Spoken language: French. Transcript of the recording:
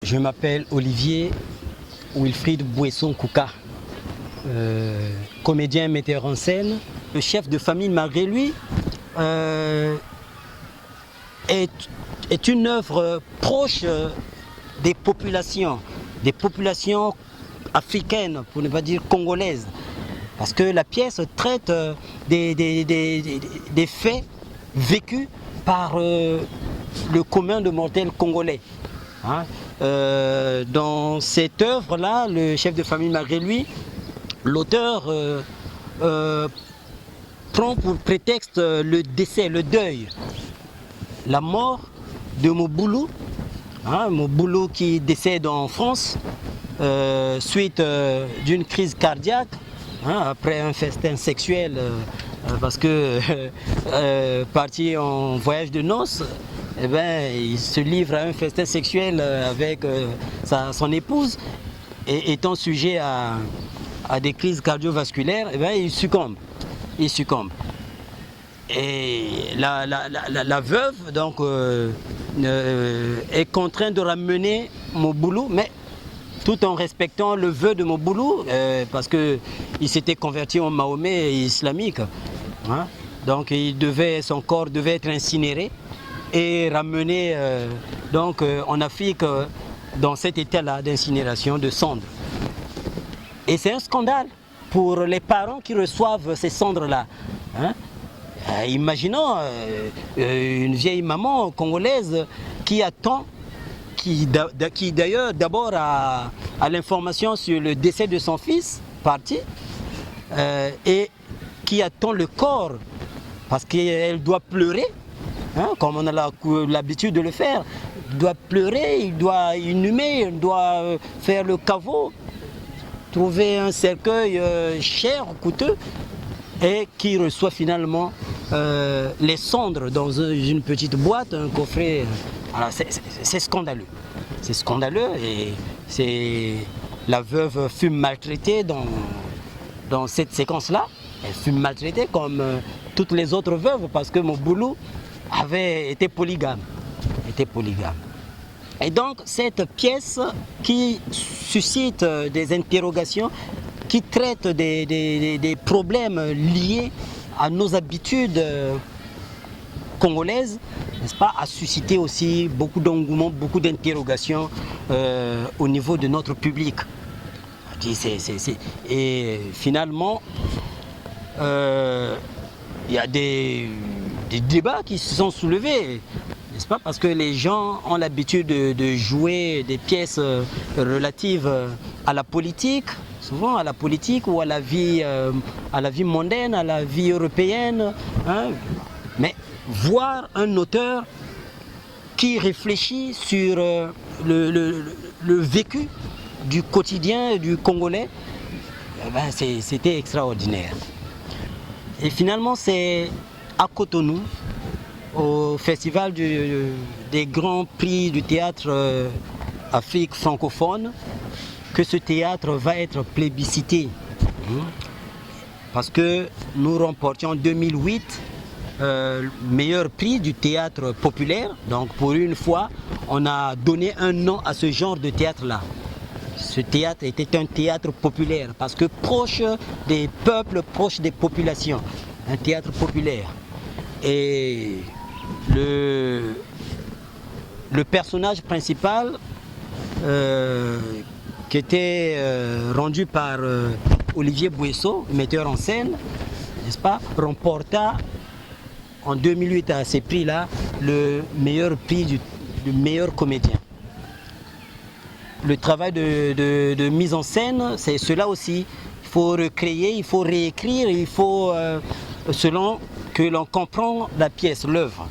Je m'appelle Olivier Wilfried Bouesson-Kouka, comédien, metteur en scène. Le chef de famille malgré lui est une œuvre proche des populations africaines, pour ne pas dire congolaises. Parce que la pièce traite des faits vécus par le commun de mortels congolais. Hein? Dans cette œuvre-là, le chef de famille malgré lui, l'auteur prend pour prétexte le décès, le deuil, la mort de Mobutu, hein, Mobutu qui décède en France suite d'une crise cardiaque, hein, après un festin sexuel parce que parti en voyage de noces, eh ben, il se livre à un festin sexuel avec son épouse, et étant sujet à des crises cardiovasculaires, eh ben, il succombe. Et la veuve donc, est contrainte de ramener Mobutu, mais tout en respectant le vœu de Mobutu, parce qu'il s'était converti en Mahomet islamique. Hein? Donc son corps devait être incinéré et ramené donc, en Afrique dans cet état-là d'incinération de cendres. Et c'est un scandale pour les parents qui reçoivent ces cendres-là. Hein? Imaginons une vieille maman congolaise qui attend, qui d'ailleurs d'abord a l'information sur le décès de son fils parti, et qui attend le corps parce qu'elle doit pleurer, hein, comme on a l'habitude de le faire. Il doit pleurer, il doit inhumer, il doit faire le caveau, trouver un cercueil cher, coûteux, et qui reçoit finalement les cendres dans une petite boîte, un coffret. C'est scandaleux. C'est scandaleux, et la veuve fut maltraitée dans cette séquence-là. Elle fut maltraitée comme toutes les autres veuves, parce que Mobutu avait été polygame. Et donc cette pièce qui suscite des interrogations, qui traite des problèmes liés à nos habitudes congolaises, n'est-ce pas, a suscité aussi beaucoup d'engouement, beaucoup d'interrogations au niveau de notre public. Et finalement, il y a des débats qui se sont soulevés, n'est-ce pas, parce que les gens ont l'habitude de jouer des pièces relatives à la politique, souvent à la politique ou à la vie mondaine, à la vie européenne, hein. Mais voir un auteur qui réfléchit sur le vécu du quotidien du Congolais, eh ben, c'était extraordinaire. Et finalement, c'est à Cotonou, au festival des grands prix du théâtre Afrique francophone, que ce théâtre va être plébiscité. Parce que nous remportions en 2008 le meilleur prix du théâtre populaire. Donc pour une fois, on a donné un nom à ce genre de théâtre-là. Ce théâtre était un théâtre populaire, parce que proche des peuples, proche des populations. Un théâtre populaire. Et le personnage principal, qui était rendu par Olivier Bouesson, metteur en scène, n'est-ce pas, remporta en 2008 à ces prix-là le meilleur prix du meilleur comédien. Le travail de mise en scène, c'est cela aussi. Il faut recréer, il faut réécrire, il faut, selon que l'on comprend la pièce, l'œuvre.